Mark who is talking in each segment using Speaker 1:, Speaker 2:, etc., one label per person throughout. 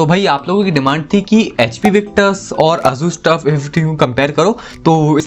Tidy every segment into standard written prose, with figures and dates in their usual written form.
Speaker 1: तो भाई आप लोगों की डिमांड थी कि HP Victus और Asus TUF A15 को कंपेयर करो, तो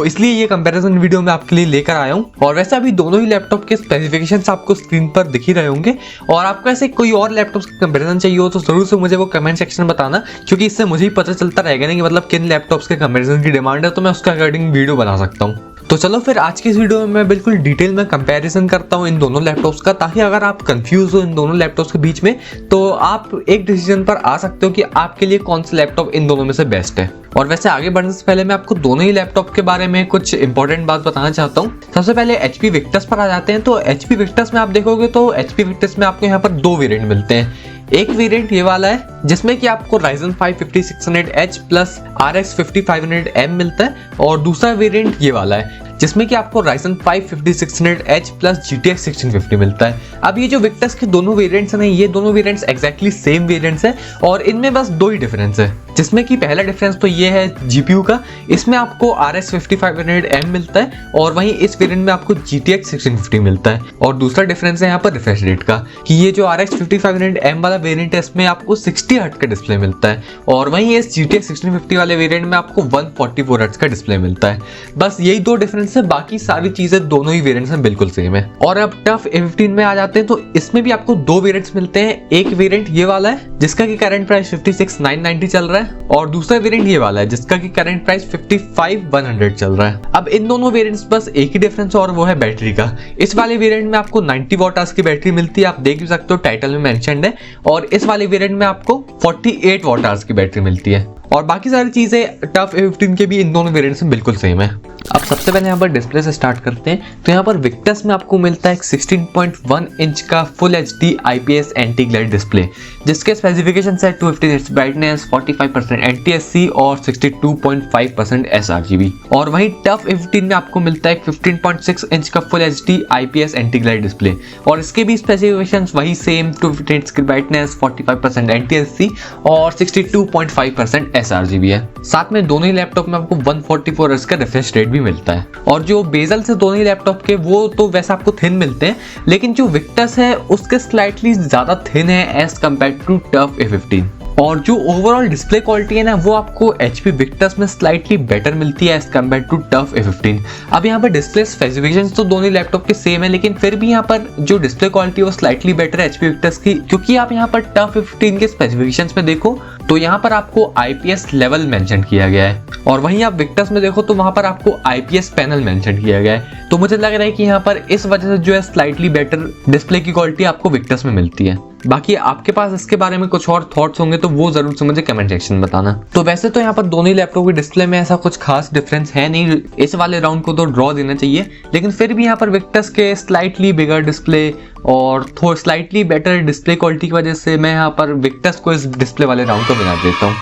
Speaker 1: इसलिए ये कंपैरिजन वीडियो मैं आपके लिए लेकर आया हूँ। और वैसे अभी दोनों ही लैपटॉप के स्पेसिफिकेशंस आपको स्क्रीन पर दिख ही रहे होंगे, और आपको ऐसे कोई और लैपटॉप का कंपैरिजन चाहिए हो तो जरूर से मुझे वो कमेंट सेक्शन में बताना, क्योंकि इससे मुझे ही पता चलता रहेगा ना कि मतलब किन लैपटॉप्स के कंपैरिजन की डिमांड है, तो मैं उसका अकॉर्डिंग वीडियो बना सकता हूँ। तो चलो फिर आज की इस वीडियो में मैं बिल्कुल डिटेल में कंपैरिजन करता हूँ इन दोनों लैपटॉप्स का, ताकि अगर आप कंफ्यूज हो इन दोनों लैपटॉप्स के बीच में तो आप एक डिसीजन पर आ सकते हो कि आपके लिए कौन सा लैपटॉप इन दोनों में से बेस्ट है। और वैसे आगे बढ़ने से पहले मैं आपको दोनों ही लैपटॉप के बारे में कुछ इंपॉर्टेंट बात बताना चाहता हूँ। सबसे पहले HP Victus पर आ जाते हैं। तो HP Victus में आप देखोगे तो HP Victus में आपको यहाँ पर दो वेरिएंट मिलते हैं। एक वेरिएंट ये वाला है जिसमें कि आपको Ryzen 5 5600H plus RX 5500M मिलता है, और दूसरा वेरिएंट ये वाला है जिसमें कि आपको Ryzen 5 5600H प्लस GTX 1650 मिलता है। अब ये जो Victus के दोनों वेरिएंट्स हैं, ये दोनों वेरिएंट्स एग्जैक्टली सेम वेरिएंट्स हैं, और इनमें बस दो ही डिफरेंस है, जिसमें कि पहला डिफरेंस तो ये है GPU का। इसमें आपको RX 5500M मिलता है, और वहीं इस वेरिएंट में आपको GTX 1650 मिलता है। और दूसरा डिफरेंस है यहाँ पर रिफ्रेश रेट का, कि ये जो RX 5500M वाला वेरिएंट है इसमें आपको 60 हर्ट्ज का डिस्प्ले मिलता है, और वहीं इस GTX 1650 वाले वेरिएंट में आपको 144 हर्ट्ज का डिस्प्ले मिलता है। बस यही दो डिफरेंस है, बाकी सारी चीजें दोनों ही वेरिएंट्स में बिल्कुल सेम है। और अब TUF A15 में आ जाते हैं, तो इसमें भी आपको दो वेरिएंट्स मिलते हैं। एक वेरिएंट ये वाला है जिसका की करंट प्राइस 56,990 चल रहा है, और दूसरा वेरिएंट ये वाला है जिसका की करंट प्राइस 55,100 चल रहा है। अब इन दोनों वेरिएंट्स बस एक ही डिफरेंस और वो है बैटरी का। इस वाले वेरिएंट में आपको 90 वॉट आवर्स की बैटरी मिलती है, आप देख भी सकते हो टाइटल में मेंशन्ड है, और इस वाले वेरिएंट में आपको 48 वॉट आवर्स की बैटरी मिलती है। और बाकी सारी चीजें TUF A15 के भी इन दोनों वेरिएंट्स में बिल्कुल सेम है। अब सबसे पहले यहाँ पर डिस्प्ले से स्टार्ट करते हैं। तो यहाँ पर Victus में आपको मिलता है 16.1 इंच का full HD IPS anti glare display, जिसके स्पेसिफिकेशन है 250 Hz ब्राइटनेस, 45% NTSC और 62.5% sRGB। और वहीं TUF A15 में आपको मिलता है 15.6 इंच का full HD IPS anti glare display, और इसके भी स्पेसिफिकेशन वही सेम, 250 Hz की ब्राइटनेस, 45% NTSC और 62.5% sRGB है। साथ में दोनों ही लैपटॉप में आपको 144 Hz का रिफ्रेश रेट भी मिलता है। और जो बेजल से दोनों ही लैपटॉप के वो तो वैसे आपको थिन मिलते हैं, लेकिन जो Victus है उसके स्लाइटली ज्यादा थिन है as compare to TUF A15। और जो ओवरऑल डिस्प्ले क्वालिटी है ना, वो आपको HP Victus में स्लाइटली बेटर मिलती है as compare to TUF A15। अब यहाँ पर डिस्प्ले स्पेसिफिकेशंस तो दोनों लैपटॉप के सेम है, लेकिन फिर भी यहाँ पर जो डिस्प्ले क्वालिटी है वो स्लाइटली बेटर है HP Victus की, क्योंकि आप यहाँ पर TUF A15 के स्पेसिफिकेशंस में देखो तो यहाँ पर आपको IPS लेवल मेंशन किया गया है, और वहीं आप Victus में देखो तो वहां पर आपको IPS पैनल मेंशन किया गया है। तो मुझे लग रहा है कि यहाँ पर इस वजह से जो है स्लाइटली बेटर डिस्प्ले की क्वालिटी आपको Victus में मिलती है। बाकी आपके पास इसके बारे में कुछ और थॉट्स होंगे तो वो जरूर से मुझे कमेंट सेक्शन में बताना। तो वैसे तो यहाँ पर दोनों ही लैपटॉप के डिस्प्ले में ऐसा कुछ खास डिफरेंस है नहीं, इस वाले राउंड को तो ड्रॉ देना चाहिए, लेकिन फिर भी यहाँ पर Victus के स्लाइटली बिगर डिस्प्ले और थोड़ा स्लाइटली बेटर डिस्प्ले क्वालिटी की वजह से मैं यहाँ पर Victus को इस डिस्प्ले वाले राउंड को बना देता हूँ।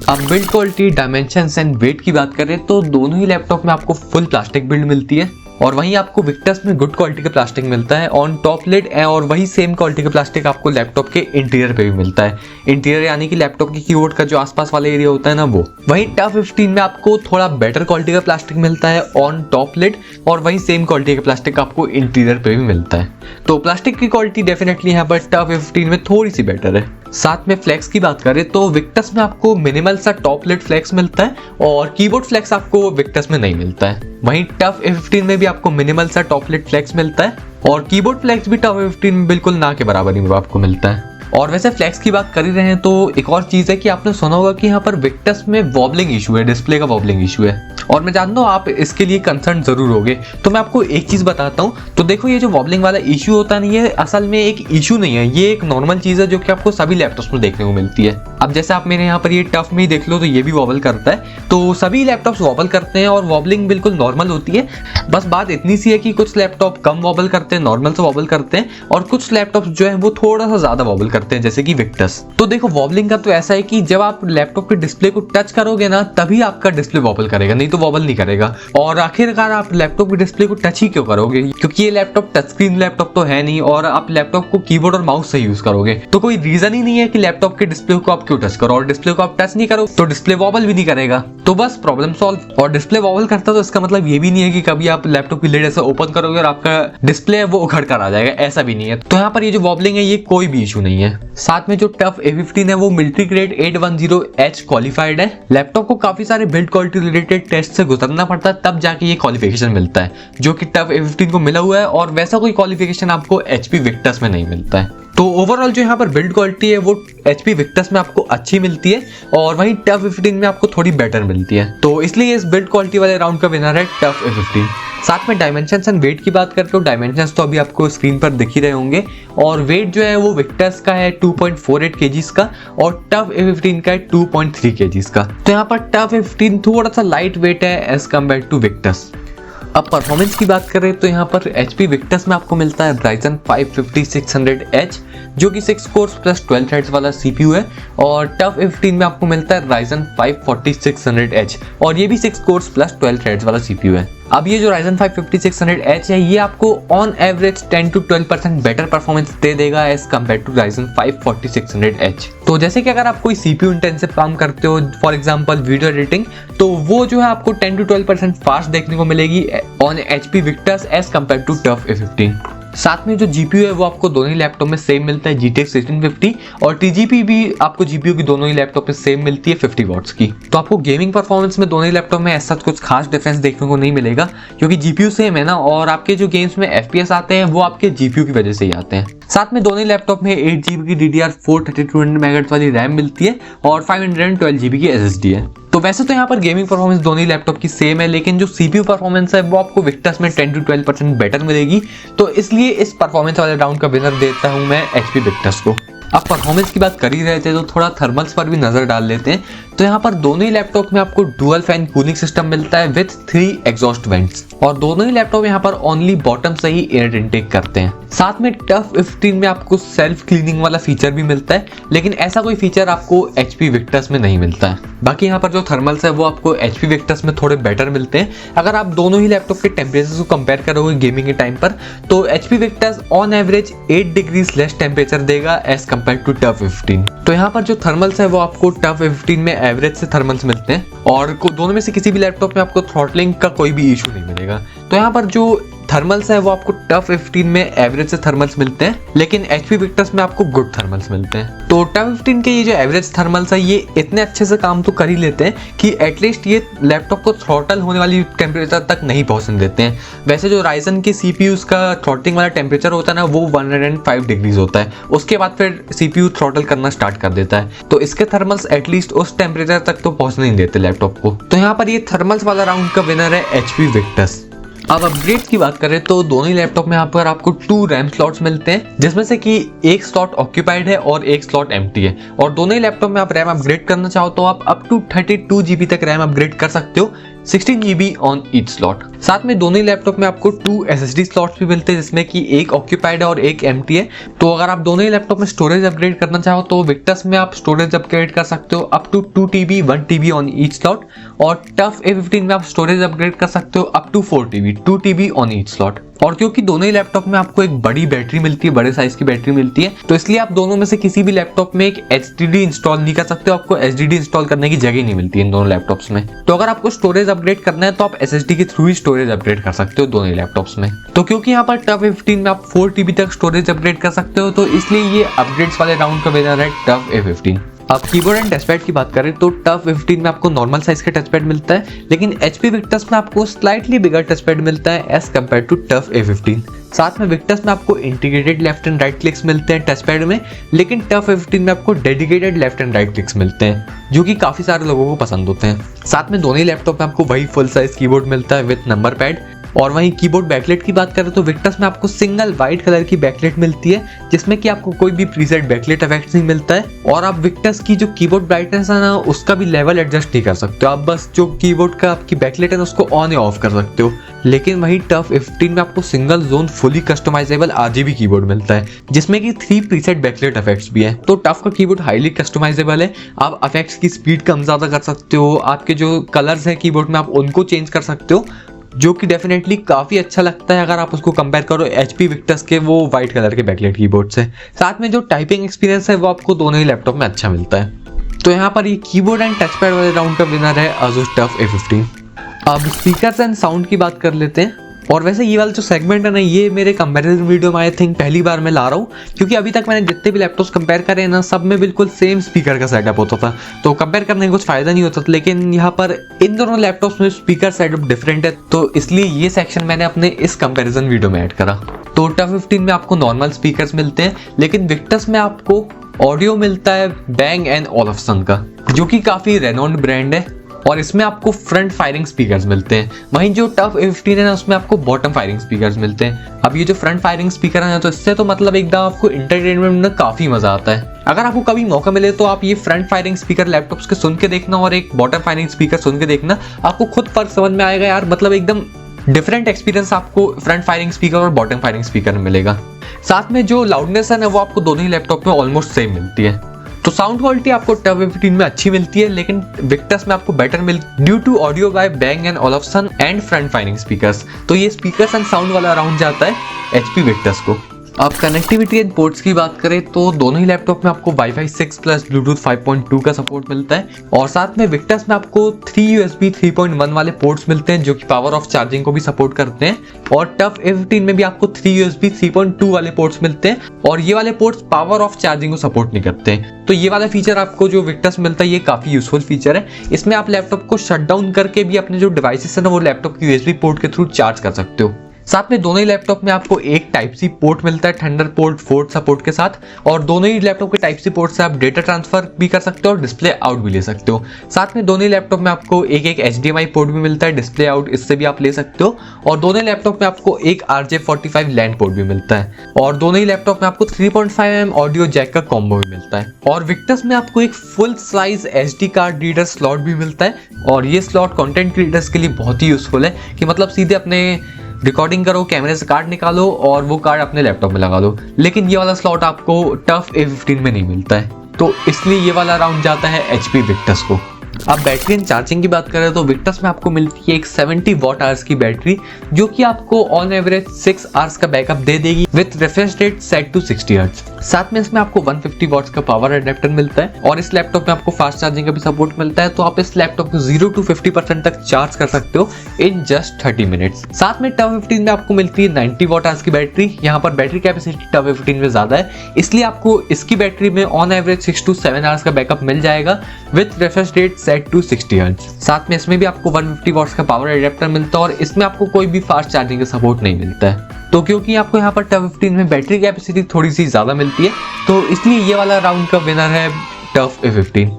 Speaker 1: अब build quality, dimensions and weight की बात करें तो दोनों ही लैपटॉप में आपको फुल प्लास्टिक बिल्ड मिलती है, और वहीं आपको Victus में गुड क्वालिटी का प्लास्टिक मिलता है ऑन टॉप लिड, और वही सेम क्वालिटी का प्लास्टिक आपको लैपटॉप के इंटीरियर पे भी मिलता है। इंटीरियर यानी कि लैपटॉप के कीबोर्ड का जो आसपास वाला एरिया होता है ना वो। वहीं TUF A15 में आपको थोड़ा बेटर क्वालिटी का प्लास्टिक मिलता है ऑन टॉप लिड, और वही सेम क्वालिटी का प्लास्टिक आपको इंटीरियर पे भी मिलता है। तो प्लास्टिक की क्वालिटी डेफिनेटली यहाँ पर TUF A15 में थोड़ी सी बेटर है। साथ में फ्लेक्स की बात करें तो Victus में आपको मिनिमल सा टॉप लिड फ्लेक्स मिलता है, और कीबोर्ड फ्लेक्स आपको Victus में नहीं मिलता है। वहीं TUF A15 में भी आपको मिनिमल सा टॉप लिड फ्लेक्स मिलता है, और कीबोर्ड फ्लेक्स भी TUF A15 में बिल्कुल ना के बराबर ही आपको मिलता है। और वैसे फ्लेक्स की बात कर ही रहे हैं तो एक और चीज है कि आपने सुना होगा कि यहाँ पर Victus में वॉबलिंग इशू है, डिस्प्ले का वॉबलिंग इशू है, और मैं जानता हूँ आप इसके लिए कंसर्न जरूर होगे। तो मैं आपको एक चीज बताता हूँ। तो देखो, ये जो वॉबलिंग वाला इशू होता है, ये असल में एक इशू नहीं है, ये एक नॉर्मल चीज है जो कि आपको सभी लैपटॉप्स में देखने को मिलती है। अब जैसे आप मेरे यहाँ पर ये TUF में ही देख लो तो ये भी वॉबल करता है, तो सभी लैपटॉप्स वॉबल करते हैं, और वॉबलिंग बिल्कुल नॉर्मल होती है। बस बात इतनी सी है कि कुछ लैपटॉप कम वॉबल करते हैं, नॉर्मल से वॉबल करते हैं, और कुछ लैपटॉप जो है वो थोड़ा सा ज्यादा वॉबल करते हैं, जैसे कि Victus। तो देखो, वॉबलिंग का तो ऐसा है कि जब आप लैपटॉप के डिस्प्ले को टच करोगे ना, तभी आपका डिस्प्ले वॉबल करेगा, नहीं तो वॉबल नहीं करेगा। और आखिरकार आप लैपटॉप के डिस्प्ले को टच ही क्यों करोगे, क्योंकि ये लैपटॉप टच स्क्रीन लैपटॉप तो है नहीं, और आप लैपटॉप को कीबोर्ड और माउस से यूज करोगे, तो कोई रीजन ही नहीं है कि लैपटॉप के डिस्प्ले को आप क्यों टच करो। और डिस्प्ले को आप टच नहीं करो तो डिस्प्ले वॉबल भी नहीं करेगा, तो बस प्रॉब्लम सॉल्व। और डिस्प्ले वॉबल करता तो इसका मतलब ये भी नहीं है कि कभी आप लैपटॉप की लिड ऐसे ओपन करोगे और आपका डिस्प्ले है वो उखड़ कर आ जाएगा, ऐसा भी नहीं है। तो यहाँ पर ये जो वॉबलिंग है ये कोई भी इशू नहीं है। है। साथ में जो टफ A15 है वो मिलिट्री ग्रेड 810H क्वालिफाइड है। लैपटॉप को काफी सारे बिल्ड क्वालिटी रिलेटेड टेस्ट से गुजरना पड़ता है तब जाके ये क्वालिफिकेशन मिलता है, जो कि टफ A15 को मिला हुआ है और वैसा कोई क्वालिफिकेशन आपको HP विक्टस में नहीं मिलता है। तो ओवरऑल जो यहाँ पर बिल्ड क्वालिटी है वो HP विक्टस में आपको अच्छी मिलती है और वहीं टफ A15 में आपको थोड़ी बेटर मिलती है, तो इसलिए इस बिल्ड क्वालिटी वाले राउंड का विनर है टफ A15। साथ में डायमेंशंस एंड वेट की बात करते हो, डायमेंशंस तो अभी आपको स्क्रीन पर दिख ही रहे होंगे और वेट जो है वो विक्टस का है 2.48 kgs का और टफ A15 का है 2.3 kgs का। तो यहाँ पर टफ A15 थोड़ा सा लाइट वेट है एज कम्पेयर टू विक्टस। अब परफॉर्मेंस की बात करें तो यहाँ पर HP विक्टस में आपको मिलता है Ryzen 5 5600H जो कि 6 कोर्स प्लस 12 थ्रेड्स वाला CPU है और टफ A15 में आपको मिलता है Ryzen 5 4600H और ये भी 6 कोर्स प्लस 12 थ्रेड्स वाला CPU है। अब ये जो Ryzen 5 5600H है ये आपको on average 10 to 12% better performance दे देगा as compare to Ryzen 5 4600H। तो जैसे कि अगर आप कोई CPU इंटेंसिव काम करते हो, फॉर एग्जांपल वीडियो एडिटिंग, तो वो जो है आपको 10 to 12% फास्ट देखने को मिलेगी on HP Victus as compare to TUF A15। साथ में जो GPU है वो आपको दोनों ही लैपटॉप में सेम मिलता है GTX 1650 और TGP भी आपको GPU की दोनों ही लैपटॉप में सेम मिलती है 50 वॉट्स की। तो आपको गेमिंग परफॉर्मेंस में दोनों ही लैपटॉप में ऐसा कुछ खास डिफरेंस देखने को नहीं मिलेगा क्योंकि GPU सेम है ना, और आपके जो गेम्स में FPS आते हैं वो आपके GPU की वजह से ही आते हैं। साथ में दोनों ही लैपटॉप में 8GB की DDR4 3200 MHz वाली रैम मिलती है और 512GB की SSD है। तो वैसे तो यहाँ पर गेमिंग परफॉर्मेंस दोनों ही लैपटॉप की सेम है, लेकिन जो CPU परफॉर्मेंस है वो आपको विक्टस में 10 to 12% बेटर मिलेगी, तो इसलिए इस परफॉर्मेंस वाले राउंड का विनर देता हूँ मैं HP विक्टस को। अब परफॉर्मेंस की बात कर ही रहे थे तो थोड़ा थर्मल्स पर भी नजर डाल लेते हैं। तो यहाँ पर दोनों ही लैपटॉप में आपको डुअल फैन कूलिंग सिस्टम मिलता है विथ 3 एग्जॉस्ट वेंट्स और दोनों ही लैपटॉप यहाँ पर ओनली बॉटम से ही एयर इनटेक करते हैं। साथ में टफ A15 में आपको सेल्फ क्लीनिंग वाला फीचर भी मिलता है, लेकिन ऐसा कोई फीचर आपको HP विक्टस में नहीं मिलता है। बाकी यहाँ पर जो थर्मल्स है वो आपको HP विक्टस में थोड़े बेटर मिलते हैं। अगर आप दोनों ही लैपटॉप के टेम्परेचर को कंपेयर करोगे गेमिंग के टाइम पर, तो HP Victus on average 8 degrees less temperature देगा as compare to TUF A15। तो यहाँ पर जो थर्मल्स है वो आपको टफ A15 में एवरेज से थर्मल्स मिलते हैं और दोनों में से किसी भी लैपटॉप में आपको थ्रॉटलिंग का कोई भी इशू नहीं मिलेगा। तो यहाँ पर जो थर्मल्स है वो आपको टफ A15 में एवरेज से थर्मल्स मिलते हैं, लेकिन HP विक्टस में आपको गुड थर्मल्स मिलते हैं। तो टफ A15 के ये जो एवरेज थर्मल्स है ये इतने अच्छे से काम तो कर ही लेते हैं कि एटलीस्ट ये लैपटॉप को थ्रॉटल होने वाली टेम्परेचर तक नहीं पहुंचने देते हैं। वैसे जो Ryzen के CPUs का थ्रॉटलिंग वाला टेम्परेचर होता है ना वो 105 डिग्रीज होता है, उसके बाद फिर CPU थ्रॉटल करना स्टार्ट कर देता है। तो इसके थर्मल्स एटलीस्ट उस टेम्परेचर तक तो पहुंचने नहीं देते लैपटॉप को। तो यहाँ पर ये थर्मल्स वाला राउंड का विनर है HP विक्टस। अब अपग्रेड्स की बात करें तो दोनों ही लैपटॉप में यहाँ पर आपको 2 रैम स्लॉट्स मिलते हैं, जिसमें से कि एक स्लॉट ऑक्यूपाइड है और एक स्लॉट एम्प्टी है। और दोनों ही लैपटॉप में आप रैम अपग्रेड करना चाहो तो आप अप टू 32 GB तक रैम अपग्रेड कर सकते हो, 16 GB ऑन ईच स्लॉट। साथ में दोनों ही लैपटॉप में आपको 2 SSD स्लॉट्स भी मिलते हैं, जिसमें कि एक ऑक्यूपाइड है और एक एम्प्टी है। तो अगर आप दोनों ही लैपटॉप में स्टोरेज अपग्रेड करना चाहो तो विक्टस में आप स्टोरेज अपग्रेड कर सकते हो up to 2 TB 1 TB on each slot, और टफ A15 में आप स्टोरेज अपग्रेड कर सकते हो up to 4 TB 2 TB on each slot. और क्योंकि दोनों ही लैपटॉप में आपको एक बड़ी बैटरी मिलती है, बड़े साइज की बैटरी मिलती है, तो इसलिए आप दोनों में से किसी भी लैपटॉप में एक HDD इंस्टॉल नहीं कर सकते हो। आपको HDD इंस्टॉल करने की जगह नहीं मिलती है इन दोनों लैपटॉप्स में। तो अगर आपको स्टोरेज अपग्रेड करना है तो आप SSD के थ्रू ही स्टोरेज अपग्रेड कर सकते हो दोनों ही लैपटॉप्स में। तो क्योंकि यहाँ पर टफ A15 में आप 4 TB तक स्टोरेज अपग्रेड कर सकते हो, तो इसलिए ये अपग्रेड्स वाले राउंड का विनर है टफ A15। अब कीबोर्ड एंड टचपैड की बात करें तो टफ A15 में आपको नॉर्मल साइज का टचपैड मिलता है, लेकिन HP विक्टस में आपको स्लाइटली बिगर टचपैड मिलता है as compare to TUF A15। साथ में विक्टस में आपको integrated left and right clicks मिलते हैं टचपैड में, लेकिन टफ A15 में आपको dedicated left and right clicks मिलते हैं, जो कि काफी सारे लोगों को पसंद होते हैं। साथ में दोनों ही लैपटॉप में आपको वही फुल साइज कीबोर्ड मिलता है विद नंबर पैड। और वहीं कीबोर्ड बैकलाइट की बात करें तो विक्टस में आपको सिंगल व्हाइट कलर की बैकलाइट मिलती है, जिसमें कि आपको कोई भी प्रीसेट बैकलाइट इफेक्ट नहीं मिलता है। और आप विक्टस की जो कीबोर्ड ब्राइटनेस है ना उसका भी लेवल एडजस्ट नहीं कर सकते हो, आप बस जो कीबोर्ड का आपकी बैकलाइट है ना उसको ऑन या ऑफ कर सकते हो। लेकिन वही टफ A15 में आपको single zone fully customisable RGB keyboard मिलता है, जिसमें कि 3 प्रीसेट बैकलाइट इफेक्ट्स भी हैं। तो टफ का कीबोर्ड हाईली कस्टमाइजेबल है, आप इफेक्ट्स की स्पीड कम ज्यादा कर सकते हो, आपके जो कलर्स हैं कीबोर्ड में आप उनको चेंज कर सकते हो, जो कि डेफिनेटली काफी अच्छा लगता है अगर आप उसको कंपेयर करो HP विक्टस के वो व्हाइट कलर के बैकलाइट कीबोर्ड से। साथ में जो टाइपिंग एक्सपीरियंस है वो आपको दोनों ही लैपटॉप में अच्छा मिलता है। तो यहाँ पर ये कीबोर्ड एंड टचपैड वाले राउंड का विनर है ASUS TUF A15। अब स्पीकर्स एंड साउंड की बात कर लेते हैं। और वैसे ये वाला जो सेगमेंट है ना, ये मेरे कंपैरिजन वीडियो में आई थिंक पहली बार मैं ला रहा हूँ, क्योंकि अभी तक मैंने जितने भी लैपटॉप्स कंपेयर करे ना, सब में बिल्कुल सेम स्पीकर का सेटअप होता था, तो कंपेयर करने का कुछ फायदा नहीं होता था। लेकिन यहाँ पर इन दोनों लैपटॉप्स में स्पीकर सेटअप डिफरेंट है, तो इसलिए ये सेक्शन मैंने अपने इस कंपेरिजन वीडियो में ऐड करा। तो टफ 15 में आपको नॉर्मल स्पीकर्स मिलते हैं, लेकिन विक्टस में आपको ऑडियो मिलता है बैंग एंड ओलफ्सन का, जो कि काफी रेनॉन्ड ब्रांड है, और इसमें आपको फ्रंट फायरिंग स्पीकर्स मिलते हैं। वहीं जो टफ A15 है ना, उसमें आपको बॉटम फायरिंग स्पीकर्स मिलते हैं। अब ये जो फ्रंट फायरिंग स्पीकर है ना, तो इससे तो मतलब एकदम आपको इंटरटेनमेंट में काफी मजा आता है। अगर आपको कभी मौका मिले तो आप ये फ्रंट फायरिंग स्पीकर लैपटॉप्स के सुन के देखना और एक बॉटम फायरिंग स्पीकर सुन के देखना, आपको खुद फर्क समझ में आएगा यार। मतलब एकदम डिफरेंट एक्सपीरियंस आपको फ्रंट फायरिंग स्पीकर और बॉटम फायरिंग स्पीकर में मिलेगा। साथ में जो लाउडनेस है ना, वो आपको दोनों ही लैपटॉप में ऑलमोस्ट सेम मिलती है। तो साउंड क्वालिटी आपको टफ A15 में अच्छी मिलती है, लेकिन विक्टस में आपको बेटर मिल due to audio by Bang and Olufsen and front firing speakers. तो ये स्पीकर्स एंड साउंड वाला राउंड जाता है HP विक्टस को। अब कनेक्टिविटी एंड पोर्ट्स की बात करें तो दोनों ही लैपटॉप में आपको Wi-Fi 6 प्लस Bluetooth 5.2 का सपोर्ट मिलता है, और साथ में विक्टस में आपको 3 USB 3.1 वाले पोर्ट्स मिलते हैं, जो कि पावर ऑफ चार्जिंग को भी सपोर्ट करते हैं। और टफ A15 में भी आपको 3 USB 3.2 वाले पोर्ट्स मिलते हैं, और ये वाले पोर्ट्स पावर ऑफ चार्जिंग को सपोर्ट नहीं करते हैं। तो ये वाला फीचर आपको जो विक्टस मिलता है, ये काफी यूजफुल फीचर है। इसमें आप लैपटॉप को शट डाउन करके भी अपने जो डिवाइसेस है ना, वो लैपटॉप की USB पोर्ट के थ्रू चार्ज कर सकते हो। साथ में दोनों ही लैपटॉप में आपको एक टाइप सी पोर्ट मिलता है थंडरबोल्ट 4 सपोर्ट के साथ, और दोनों ही लैपटॉप के टाइप सी पोर्ट से आप डेटा ट्रांसफर भी कर सकते हो और डिस्प्ले आउट भी ले सकते हो। साथ में दोनों ही लैपटॉप में आपको एक HDMI पोर्ट भी मिलता है, डिस्प्ले आउट इससे भी आप ले सकते हो, और दोनों ही लैपटॉप में आपको एक RJ45 लैंड पोर्ट भी मिलता है, और दोनों ही लैपटॉप में आपको 3.5mm ऑडियो जैक का कॉम्बो भी मिलता है। और विक्टस में आपको एक full size SD card reader slot भी मिलता है, और ये स्लॉट कंटेंट क्रिएटर्स के लिए बहुत ही यूजफुल है कि मतलब सीधे अपने रिकॉर्डिंग करो, कैमरे से कार्ड निकालो और वो कार्ड अपने लैपटॉप में लगा लो। लेकिन ये वाला स्लॉट आपको टफ A15 में नहीं मिलता है, तो इसलिए ये वाला राउंड जाता है HP विक्टस को। अब बैटरी एंड चार्जिंग की बात करें तो विक्टस में आपको मिलती है एक 70 वॉट आवर्स की बैटरी, जो कि आपको ऑन एवरेज 6 आवर्स का बैकअप दे देगी with refresh rate set to 60 hertz. साथ में इसमें आपको 150 वॉट्स का पावर अडेप्टर मिलता है, और इस लैपटॉप में आपको फास्ट चार्जिंग का भी सपोर्ट मिलता है, तो आप इस लैपटॉप को 0 to 50% तक चार्ज कर सकते हो इन जस्ट 30 मिनट्स। साथ में टफ A15 में आपको मिलती है 90 वॉट आवर्स की बैटरी। यहाँ पर बैटरी कैपेसिटी टफ A15 में ज्यादा है, इसलिए आपको इसकी बैटरी में ऑन एवरेज 6 to 7 आवर्स का बैकअप मिल जाएगा with refresh rate set to 60 hertz. साथ में इसमें भी आपको 150 वॉट्स का पावर अडेप्टर मिलता है, और इसमें आपको कोई भी फास्ट चार्जिंग का सपोर्ट नहीं मिलता है। तो क्योंकि आपको यहाँ पर टफ A15 में बैटरी कैपेसिटी थोड़ी सी ज्यादा मिलती है, तो इसलिए ये वाला राउंड का विनर है टफ A15।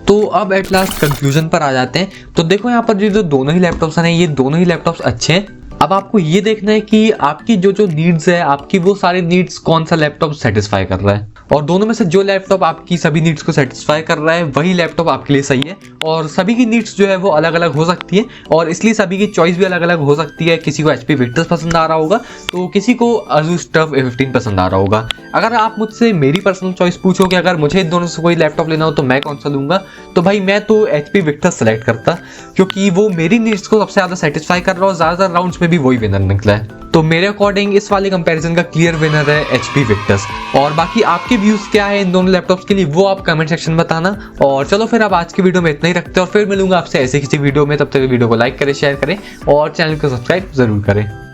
Speaker 1: तो अब एट लास्ट कंक्लूजन पर आ जाते हैं। तो देखो यहाँ पर जो दोनों ही लैपटॉप्स हैं, ये दोनों ही लैपटॉप्स अच्छे हैं। अब आपको ये देखना है कि आपकी जो नीड्स है, आपकी वो सारे नीड्स कौन सा लैपटॉप सेटिस्फाई कर रहा है, और दोनों में से जो लैपटॉप आपकी सभी नीड्स को सेटिस्फाई कर रहा है वही लैपटॉप आपके लिए सही है। और सभी की नीड्स जो है वो अलग अलग हो सकती है, और इसलिए सभी की चॉइस भी अलग अलग हो सकती है। किसी को HP विक्टस पसंद आ रहा होगा, तो किसी को ASUS टफ A15 पसंद आ रहा होगा। अगर आप मुझसे मेरी पर्सनल चॉइस पूछो कि अगर मुझे इन दोनों से कोई लैपटॉप लेना हो तो मैं कौन सा लूंगा, तो भाई मैं तो HP विक्टस सेलेक्ट करता, क्योंकि वो मेरी नीड्स को सबसे ज्यादा सेटिस्फाई कर रहा है, और ज्यादातर राउंड्स में भी वही विनर निकला है। तो मेरे अकॉर्डिंग इस वाले कंपैरिजन का क्लियर विनर है HP विक्टस। और बाकी आपके व्यूज क्या है इन दोनों लैपटॉप्स के लिए, वो आप कमेंट सेक्शन में बताना। और चलो फिर अब आज की वीडियो में इतना ही रखते हैं, और फिर मिलूंगा आपसे ऐसे किसी वीडियो में। तब तक वीडियो को लाइक करें, शेयर करें और चैनल को सब्सक्राइब जरूर करें।